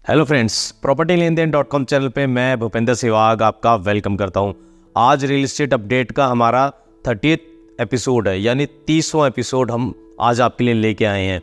Hello friends, property लेन then .com channel पे मैं भूपेंद्र सहवाग आपका वेलकम करता हूँ। आज रियल एस्टेट अपडेट का हमारा 30th एपिसोड है, यानी 30वां एपिसोड हम आज आपके लिए लेके आए हैं।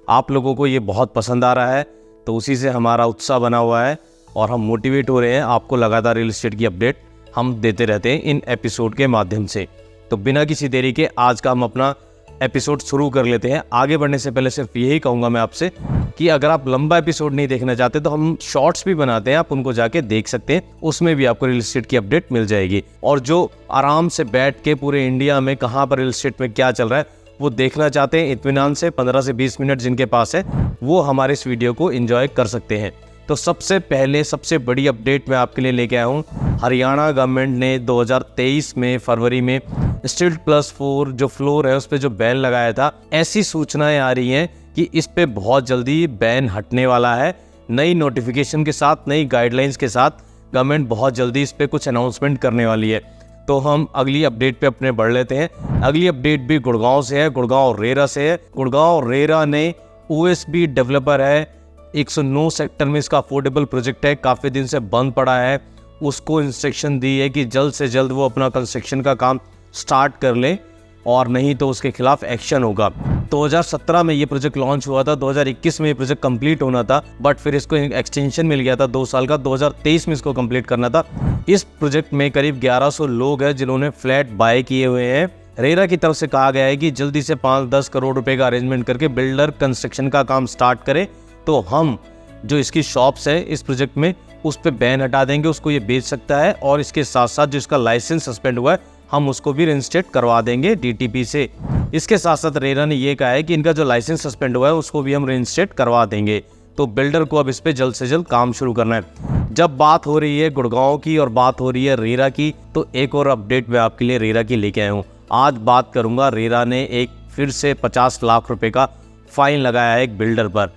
आप लोगों को ये बहुत पसंद आ रहा है, तो उसी से हमारा उत्साह बना हुआ है और हम मोटिवेट हो रहे हैं। आपको लगातार रियल एस्टेट की अपडेट हम देते रहते हैं इन एपिसोड के माध्यम से। तो बिना किसी देरी के आज का हम अपना एपिसोड शुरू कर लेते हैं। आगे बढ़ने से पहले सिर्फ यही कहूँगा मैं आपसे कि अगर आप लंबा एपिसोड नहीं देखना चाहते तो हम शॉर्ट्स भी बनाते हैं, आप उनको जाके देख सकते हैं। उसमें भी आपको रियल एस्टेट की अपडेट मिल जाएगी। और जो आराम से बैठ के पूरे इंडिया में कहाँ पर रियल एस्टेट में क्या चल रहा है वो देखना चाहते हैं इत्मीनान से, 15 से 20 मिनट जिनके पास है वो हमारे इस वीडियो को एंजॉय कर सकते हैं। तो सबसे पहले सबसे बड़ी अपडेट मैं आपके लिए लेके आया हूँ। हरियाणा गवर्नमेंट ने 2023 में फरवरी में स्टिल्ट+4 जो फ्लोर है उस पर जो बैन लगाया था, ऐसी सूचनाएं आ रही हैं कि इस पे बहुत जल्दी बैन हटने वाला है। नई नोटिफिकेशन के साथ, नई गाइडलाइंस के साथ गवर्नमेंट बहुत जल्दी इस पे कुछ अनाउंसमेंट करने वाली है। तो हम अगली अपडेट पे अपने बढ़ लेते हैं। अगली अपडेट भी गुड़गांव से है, गुड़गांव रेरा से है। गुड़गांव रेरा ने OSB डेवलपर है, 109 सेक्टर में इसका अफोर्डेबल प्रोजेक्ट है, काफ़ी दिन से बंद पड़ा है। उसको इंस्ट्रक्शन दी है कि जल्द से जल्द वो अपना कंस्ट्रक्शन का काम स्टार्ट कर ले और नहीं तो उसके खिलाफ एक्शन होगा। 2017 में ये प्रोजेक्ट लॉन्च हुआ था, 2021 में ये प्रोजेक्ट कंप्लीट होना था, बट फिर इसको एक्सटेंशन मिल गया था 2 साल का, 2023 में इसको कंप्लीट करना था। इस प्रोजेक्ट में करीब 1100 लोग हैं जिन्होंने फ्लैट बाय किए हुए हैं। रेरा की तरफ से कहा गया है कि जल्दी से 5-10 करोड़ रुपए का अरेंजमेंट करके बिल्डर कंस्ट्रक्शन का काम स्टार्ट करे, तो हम जो इसकी शॉप्स है इस प्रोजेक्ट में उस पर बैन हटा देंगे, उसको ये बेच सकता है। और इसके साथ साथ जो इसका लाइसेंस सस्पेंड हुआ है हम उसको भी रिइंस्टेट करवा देंगे DTP से। इसके साथ साथ रेरा ने ये कहा है कि इनका जो लाइसेंस सस्पेंड हुआ है उसको भी हम रिइंस्टेट करवा देंगे। तो बिल्डर को अब इस पे जल्द से जल्द काम शुरू करना है। जब बात हो रही है गुड़गांव की और बात हो रही है रेरा की, तो एक और अपडेट मैं आपके लिए रेरा की लेके आया हूँ। आज बात करूंगा, रेरा ने एक फिर से 50 लाख रुपए का फाइन लगाया है एक बिल्डर पर।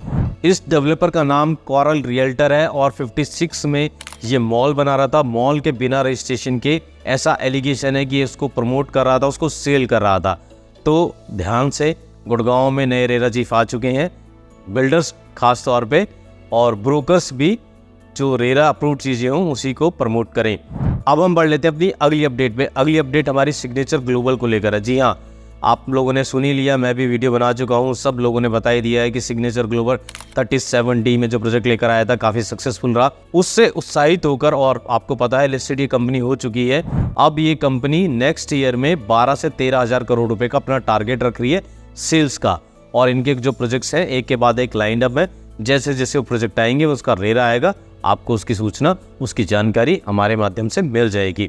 इस डेवलपर का नाम कोरल रियल्टर है और 56 में ये मॉल बना रहा था, मॉल के बिना रजिस्ट्रेशन के। ऐसा एलिगेशन है कि इसको प्रमोट कर रहा था, उसको सेल कर रहा था। तो ध्यान से, गुड़गांव में नए रेरा चीफ आ चुके हैं, बिल्डर्स खास तौर पे और ब्रोकर्स भी जो रेरा अप्रूव्ड चीज़ें हों उसी को प्रमोट करें। अब हम बढ़ लेते हैं अपनी अगली अपडेट पे। अगली अपडेट हमारी सिग्नेचर ग्लोबल को लेकर है। जी हाँ, आप लोगों ने सुन ही लिया, मैं भी वीडियो बना चुका हूँ, सब लोगों ने बता ही दिया है कि सिग्नेचर ग्लोबल 37D में जो प्रोजेक्ट लेकर आया था काफ़ी सक्सेसफुल रहा। उससे उत्साहित होकर, और आपको पता है लिस्टेड ये कंपनी हो चुकी है, अब ये कंपनी नेक्स्ट ईयर में 12 से 13 हज़ार करोड़ रुपए का अपना टारगेट रख रही है सेल्स का। और इनके जो प्रोजेक्ट्स हैं एक के बाद एक लाइन अप है। जैसे जैसे वो प्रोजेक्ट आएंगे उसका रेरा आएगा, आपको उसकी सूचना, उसकी जानकारी हमारे माध्यम से मिल जाएगी।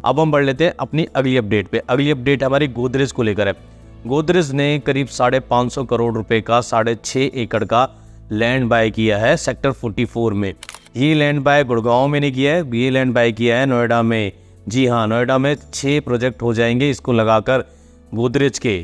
अब हम बढ़ लेते हैं अपनी अगली अपडेट पे। अगली अपडेट हमारी गोदरेज को लेकर है। गोदरेज ने करीब 550 करोड़ रुपए का 6.5 एकड़ का लैंड बाय किया है सेक्टर 44 में। ये लैंड बाय गुड़गांव में नहीं किया है, ये लैंड बाय किया है नोएडा में। जी हाँ, नोएडा में 6 प्रोजेक्ट हो जाएंगे इसको लगाकर गोदरेज के।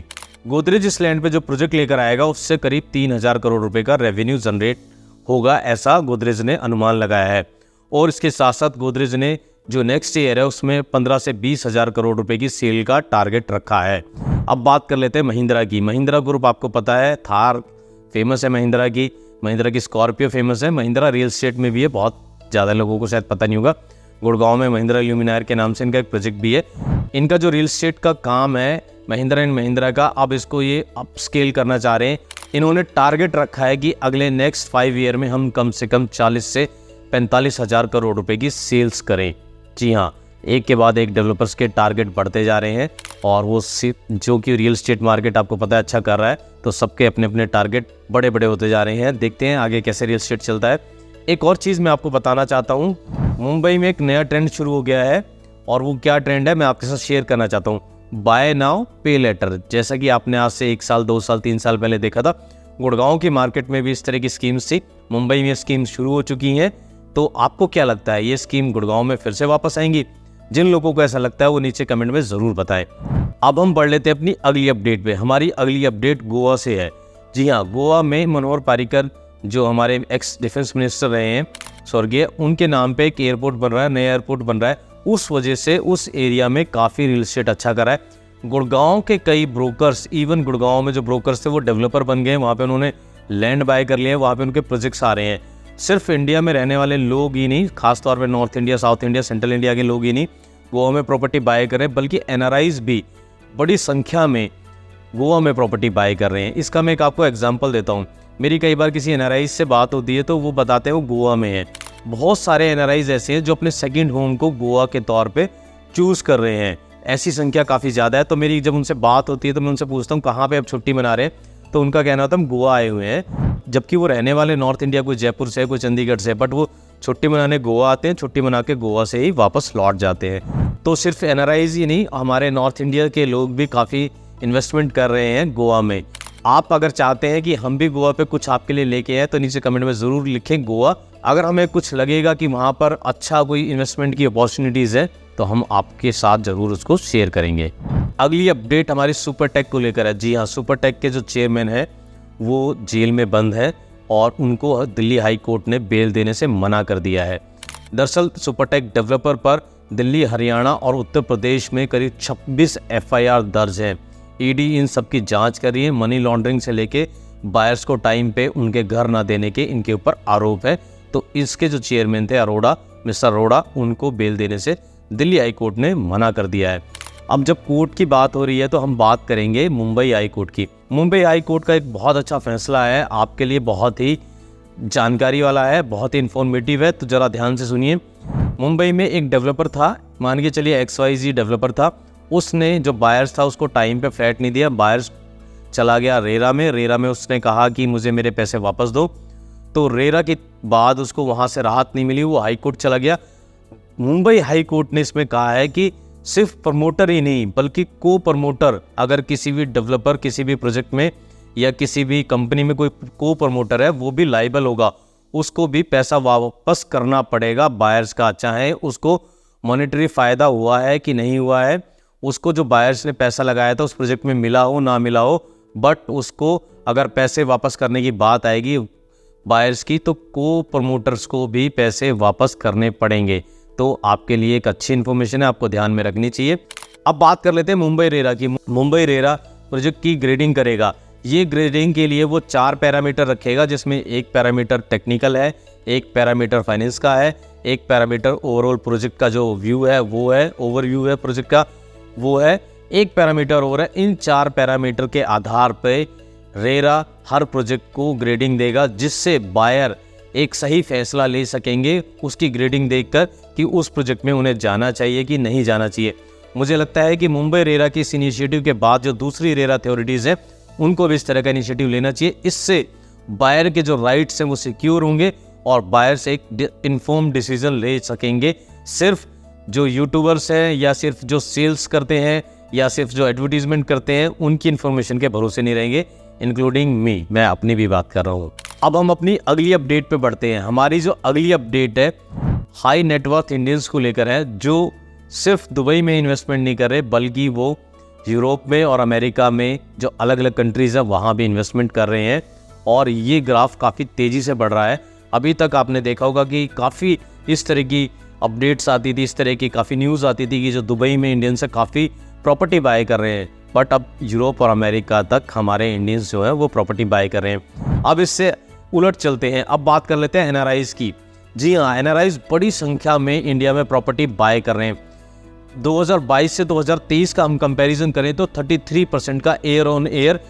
गोदरेज इस लैंड पे जो प्रोजेक्ट लेकर आएगा उससे करीब 3000 करोड़ रुपए का रेवेन्यू जनरेट होगा, ऐसा गोदरेज ने अनुमान लगाया है। और इसके साथ साथ गोदरेज ने जो नेक्स्ट ईयर है उसमें 15 से 20 हज़ार करोड़ रुपए की सेल का टारगेट रखा है। अब बात कर लेते हैं महिंद्रा की। महिंद्रा ग्रुप आपको पता है, थार फेमस है महिंद्रा की स्कॉर्पियो फेमस है। महिंद्रा रियल एस्टेट में भी है, बहुत ज़्यादा लोगों को शायद पता नहीं होगा। गुड़गांव में महिंद्रा ल्यूमिनायर के नाम से इनका एक प्रोजेक्ट भी है। इनका जो रियल एस्टेट का काम है महिंद्रा एंड महिंद्रा का, अब इसको ये अप स्केल करना चाह रहे हैं। इन्होंने टारगेट रखा है कि अगले नेक्स्ट 5 ईयर में हम कम से कम 40 से 45 हज़ार करोड़ रुपए की सेल्स करें। जी हाँ, एक के बाद एक डेवलपर्स के टारगेट बढ़ते जा रहे हैं और वो जो कि रियल एस्टेट मार्केट आपको पता है अच्छा कर रहा है, तो सबके अपने अपने टारगेट बड़े बड़े होते जा रहे हैं। देखते हैं आगे कैसे रियल एस्टेट चलता है। एक और चीज़ मैं आपको बताना चाहता हूँ, मुंबई में एक नया ट्रेंड शुरू हो गया है और वो क्या ट्रेंड है मैं आपके साथ शेयर करना चाहता हूँ। बाय नाउ पे लेटर। जैसा कि आपने आज से 1 साल 2 साल 3 साल पहले देखा था, गुड़गांव की मार्केट में भी इस तरह की स्कीम्स थी, मुंबई में स्कीम्स शुरू हो चुकी हैं। तो आपको क्या लगता है, ये स्कीम गुड़गांव में फिर से वापस आएंगी? जिन लोगों को ऐसा लगता है वो नीचे कमेंट में ज़रूर बताएं। अब हम बढ़ लेते हैं अपनी अगली अपडेट पे। हमारी अगली अपडेट गोवा से है। जी हाँ, गोवा में मनोहर पर्रिकर जो हमारे एक्स डिफेंस मिनिस्टर रहे हैं स्वर्गीय, उनके नाम पे एक एयरपोर्ट बन रहा है, नया एयरपोर्ट बन रहा है। उस वजह से उस एरिया में काफ़ी रियल एस्टेट अच्छा करा है। गुड़गांव के कई ब्रोकर्स, इवन गुड़गांव में जो ब्रोकर्स थे वो डेवलपर बन गए, वहाँ पे उन्होंने लैंड बाय कर लिए, वहाँ पे उनके प्रोजेक्ट्स आ रहे हैं। सिर्फ इंडिया में रहने वाले लोग ही नहीं, खासतौर पे north India, south India, central India के लोग ही नहीं गोवा में प्रॉपर्टी बाय कर रहे हैं, बल्कि एनआरआईज भी बड़ी संख्या में गोवा में प्रॉपर्टी बाय कर रहे हैं। इसका मैं एक आपको एग्जांपल देता हूँ। मेरी कई बार किसी एनआरआई से बात होती है तो वो बताते हैं वो गोवा में है। बहुत सारे एनआरआईज ऐसे हैं जो अपने सेकंड होम को गोवा के तौर पे चूज़ कर रहे हैं। ऐसी संख्या काफ़ी ज़्यादा है। तो मेरी जब उनसे बात होती है तो मैं उनसे पूछता हूँ कहाँ पे आप छुट्टी मना रहे हैं, तो उनका कहना होता है हम गोवा आए हुए हैं, जबकि वो रहने वाले नॉर्थ इंडिया, कोई जयपुर से, कोई चंडीगढ़ से, बट वो छुट्टी मनाने गोवा आते हैं, छुट्टी मना के गोवा से ही वापस लौट जाते हैं। तो सिर्फ एनआरआईज ही नहीं, हमारे नॉर्थ इंडिया के लोग भी काफ़ी इन्वेस्टमेंट कर रहे हैं गोवा में। आप अगर चाहते हैं कि हम भी गोवा पे कुछ आपके लिए लेके आए तो नीचे कमेंट में ज़रूर लिखें गोवा। अगर हमें कुछ लगेगा कि वहाँ पर अच्छा कोई इन्वेस्टमेंट की अपॉर्चुनिटीज़ है तो हम आपके साथ ज़रूर उसको शेयर करेंगे। अगली अपडेट हमारी सुपरटेक को लेकर है। जी हाँ, सुपरटेक के जो चेयरमैन है वो जेल में बंद है और उनको दिल्ली हाई कोर्ट ने बेल देने से मना कर दिया है। दरअसल सुपरटेक डेवलपर पर दिल्ली, हरियाणा और उत्तर प्रदेश में करीब 26 एफआईआर दर्ज हैं। ईडी इन सब की जांच कर रही है। मनी लॉन्ड्रिंग से लेके बायर्स को टाइम पे उनके घर ना देने के इनके ऊपर आरोप है। तो इसके जो चेयरमैन थे अरोड़ा, मिस्टर अरोड़ा, उनको बेल देने से दिल्ली हाई कोर्ट ने मना कर दिया है। अब जब कोर्ट की बात हो रही है तो हम बात करेंगे मुंबई हाई कोर्ट की। मुंबई हाई कोर्ट का एक बहुत अच्छा फैसला है, आपके लिए बहुत ही जानकारी वाला है, बहुत ही इन्फॉर्मेटिव है, तो ज़रा ध्यान से सुनिए। मुंबई में एक डेवलपर था, मान के चलिए XYZ डेवलपर था। उसने जो बायर्स था उसको टाइम पे फ्लैट नहीं दिया। बायर्स चला गया रेरा में उसने कहा कि मुझे मेरे पैसे वापस दो। तो रेरा के बाद उसको वहाँ से राहत नहीं मिली, वो हाई कोर्ट चला गया। मुंबई हाई कोर्ट ने इसमें कहा है कि सिर्फ प्रमोटर ही नहीं बल्कि को प्रमोटर, अगर किसी भी डेवलपर किसी भी प्रोजेक्ट में या किसी भी कंपनी में कोई को प्रमोटर है वो भी लायबल होगा, उसको भी पैसा वापस करना पड़ेगा बायर्स का, चाहे उसको मॉनेटरी फ़ायदा हुआ है कि नहीं हुआ है, उसको जो बायर्स ने पैसा लगाया था उस प्रोजेक्ट में मिला हो ना मिला हो, बट उसको अगर पैसे वापस करने की बात आएगी बायर्स की तो को प्रमोटर्स को भी पैसे वापस करने पड़ेंगे। तो आपके लिए एक अच्छी इन्फॉर्मेशन है, आपको ध्यान में रखनी चाहिए। अब बात कर लेते हैं मुंबई रेरा की। मुंबई रेरा प्रोजेक्ट की ग्रेडिंग करेगा। ये ग्रेडिंग के लिए वो 4 पैरामीटर रखेगा, जिसमें एक पैरामीटर टेक्निकल है, एक पैरामीटर फाइनेंस का है, एक पैरामीटर ओवरऑल प्रोजेक्ट का जो व्यू है वो है, ओवरव्यू है प्रोजेक्ट का वो है, एक पैरामीटर और है। इन 4 पैरामीटर के आधार पर रेरा हर प्रोजेक्ट को ग्रेडिंग देगा, जिससे बायर एक सही फैसला ले सकेंगे उसकी ग्रेडिंग देखकर कि उस प्रोजेक्ट में उन्हें जाना चाहिए कि नहीं जाना चाहिए। मुझे लगता है कि मुंबई रेरा की इस इनिशिएटिव के बाद जो दूसरी रेरा अथॉरिटीज़ हैं उनको भी इस तरह का इनिशिएटिव लेना चाहिए। इससे बायर के जो राइट्स हैं वो सिक्योर होंगे और बायर्स एक इन्फॉर्म डिसीजन ले सकेंगे। सिर्फ जो यूट्यूबर्स हैं या सिर्फ जो सेल्स करते हैं या सिर्फ जो एडवर्टीजमेंट करते हैं उनकी इन्फॉर्मेशन के भरोसे नहीं रहेंगे, इंक्लूडिंग मी, मैं अपनी भी बात कर रहा हूँ। अब हम अपनी अगली अपडेट पे बढ़ते हैं। हमारी जो अगली अपडेट है हाई नेटवर्थ इंडियंस को लेकर है, जो सिर्फ दुबई में इन्वेस्टमेंट नहीं कर रहे बल्कि वो यूरोप में और अमेरिका में जो अलग अलग कंट्रीज़ है वहाँ भी इन्वेस्टमेंट कर रहे हैं और ये ग्राफ काफ़ी तेज़ी से बढ़ रहा है। अभी तक आपने देखा होगा कि काफ़ी इस तरह की अपडेट्स आती थी, इस तरह की काफ़ी न्यूज़ आती थी कि जो दुबई में इंडियंस से काफ़ी प्रॉपर्टी बाय कर रहे हैं, बट अब यूरोप और अमेरिका तक हमारे इंडियंस जो है वो प्रॉपर्टी बाय कर रहे हैं। अब इससे उलट चलते हैं, अब बात कर लेते हैं एनआरआईज़ की। जी हाँ, एनआरआईज़ बड़ी संख्या में इंडिया में प्रॉपर्टी बाय कर रहे हैं। 2022 से 2023 का हम कंपैरिजन करें तो 33% का ईयर ऑन ईयर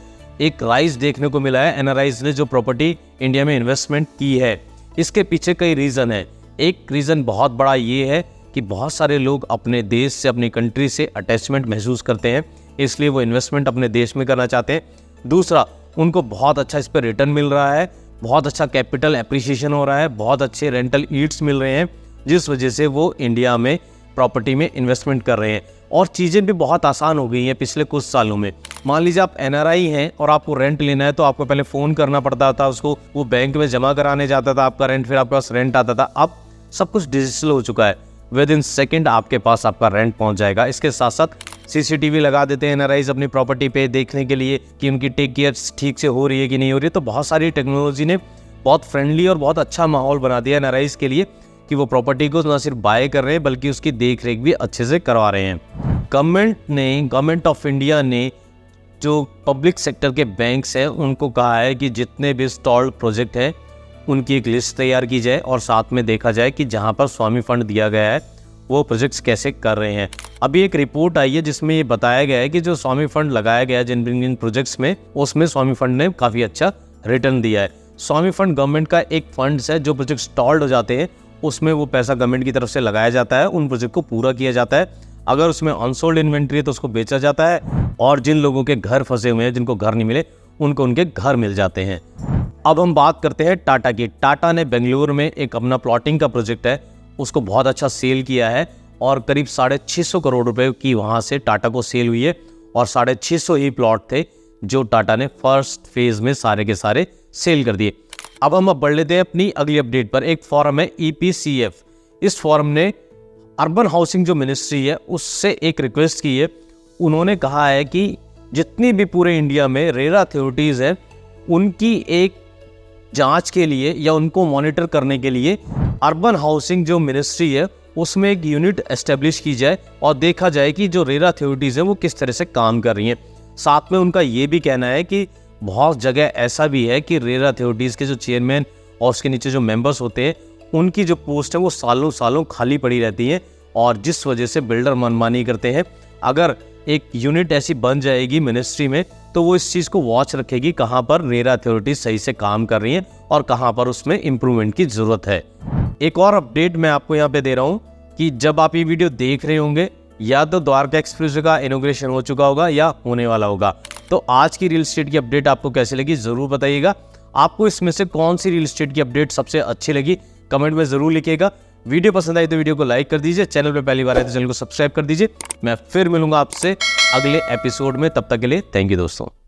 एक राइज देखने को मिला है एनआरआईज़ ने जो प्रॉपर्टी इंडिया में इन्वेस्टमेंट की है। इसके पीछे कई रीज़न है। एक रीज़न बहुत बड़ा ये है कि बहुत सारे लोग अपने देश से, अपनी कंट्री से अटैचमेंट महसूस करते हैं, इसलिए वो इन्वेस्टमेंट अपने देश में करना चाहते हैं। दूसरा, उनको बहुत अच्छा इस पर रिटर्न मिल रहा है, बहुत अच्छा कैपिटल एप्रिसिएशन हो रहा है, बहुत अच्छे रेंटल ईल्ड्स मिल रहे हैं, जिस वजह से वो इंडिया में प्रॉपर्टी में इन्वेस्टमेंट कर रहे हैं। और चीज़ें भी बहुत आसान हो गई हैं पिछले कुछ सालों में। मान लीजिए आप एनआरआई हैं और आपको रेंट लेना है तो आपको पहले फ़ोन करना पड़ता था, उसको वो बैंक में जमा कराने जाता था आपका रेंट, फिर आपके पास रेंट आता था। अब सब कुछ डिजिटल हो चुका है, विद इन सेकेंड आपके पास आपका रेंट पहुंच जाएगा। इसके साथ साथ सीसीटीवी लगा देते हैं एनआरआईज़ अपनी प्रॉपर्टी पे देखने के लिए कि उनकी टेक केयर ठीक से हो रही है कि नहीं हो रही है। तो बहुत सारी टेक्नोलॉजी ने बहुत फ्रेंडली और बहुत अच्छा माहौल बना दिया एनआरआईज़ के लिए कि वो प्रॉपर्टी को न सिर्फ बाय कर रहे हैं बल्कि उसकी देख रेख भी अच्छे से करवा रहे हैं। गवर्नमेंट ऑफ इंडिया ने जो पब्लिक सेक्टर के बैंक्स हैं उनको कहा है कि जितने भी स्टॉल्ड प्रोजेक्ट हैं उनकी एक लिस्ट तैयार की जाए और साथ में देखा जाए कि जहाँ पर स्वामी फंड दिया गया है वो प्रोजेक्ट्स कैसे कर रहे हैं। अभी एक रिपोर्ट आई है जिसमें ये बताया गया है कि जो स्वामी फंड लगाया गया है जिन प्रोजेक्ट्स में, उसमें स्वामी फंड ने काफ़ी अच्छा रिटर्न दिया है। स्वामी फंड गवर्नमेंट का एक फंड्स है, जो प्रोजेक्ट स्टॉल्ड हो जाते हैं उसमें वो पैसा गवर्नमेंट की तरफ से लगाया जाता है, उन प्रोजेक्ट को पूरा किया जाता है। अगर उसमें अनसोल्ड इन्वेंट्री है तो उसको बेचा जाता है, और जिन लोगों के घर फंसे हुए हैं, जिनको घर नहीं मिले, उनको उनके घर मिल जाते हैं। अब हम बात करते हैं टाटा की। टाटा ने बेंगलुरु में एक अपना प्लॉटिंग का प्रोजेक्ट है, उसको बहुत अच्छा सेल किया है और करीब 650 करोड़ रुपए की वहाँ से टाटा को सेल हुई है, और 650 ही प्लॉट थे जो टाटा ने फर्स्ट फेज में सारे के सारे सेल कर दिए। अब हम बढ़ लेते हैं अपनी अगली अपडेट पर। एक फॉरम है EPCF। इस फॉरम ने अर्बन हाउसिंग जो मिनिस्ट्री है उससे एक रिक्वेस्ट की है। उन्होंने कहा है कि जितनी भी पूरे इंडिया में रेरा अथॉरिटीज़ हैं उनकी एक जांच के लिए या उनको मॉनिटर करने के लिए अर्बन हाउसिंग जो मिनिस्ट्री है उसमें एक यूनिट एस्टेब्लिश की जाए और देखा जाए कि जो रेरा अथॉरिटीज़ हैं वो किस तरह से काम कर रही हैं। साथ में उनका ये भी कहना है कि बहुत जगह ऐसा भी है कि रेरा अथॉरिटीज़ के जो चेयरमैन और उसके नीचे जो मेंबर्स होते हैं उनकी जो पोस्ट है वो सालों सालों खाली पड़ी रहती है, और जिस वजह से बिल्डर मनमानी करते हैं। अगर एक यूनिट ऐसी बन जाएगी मिनिस्ट्री में तो वो इस चीज़ को वॉच रखेगी कहाँ पर रेरा अथॉरिटीज़ सही से काम कर रही हैं और कहाँ पर उसमें इम्प्रूवमेंट की ज़रूरत है। एक और अपडेट मैं आपको यहाँ पे दे रहा हूँ कि जब आप ये वीडियो देख रहे होंगे या तो द्वारका एक्सप्रेस का इनॉग्रेशन हो चुका होगा या होने वाला होगा। तो आज की रियल एस्टेट की अपडेट आपको कैसी लगी ज़रूर बताइएगा। आपको इसमें से कौन सी रियल एस्टेट की अपडेट सबसे अच्छी लगी कमेंट में ज़रूर लिखिएगा। वीडियो पसंद आई तो वीडियो को लाइक कर दीजिए, चैनल पर पहली बार आए तो चैनल को सब्सक्राइब कर दीजिए। मैं फिर मिलूंगा आपसे अगले एपिसोड में, तब तक के लिए थैंक यू दोस्तों।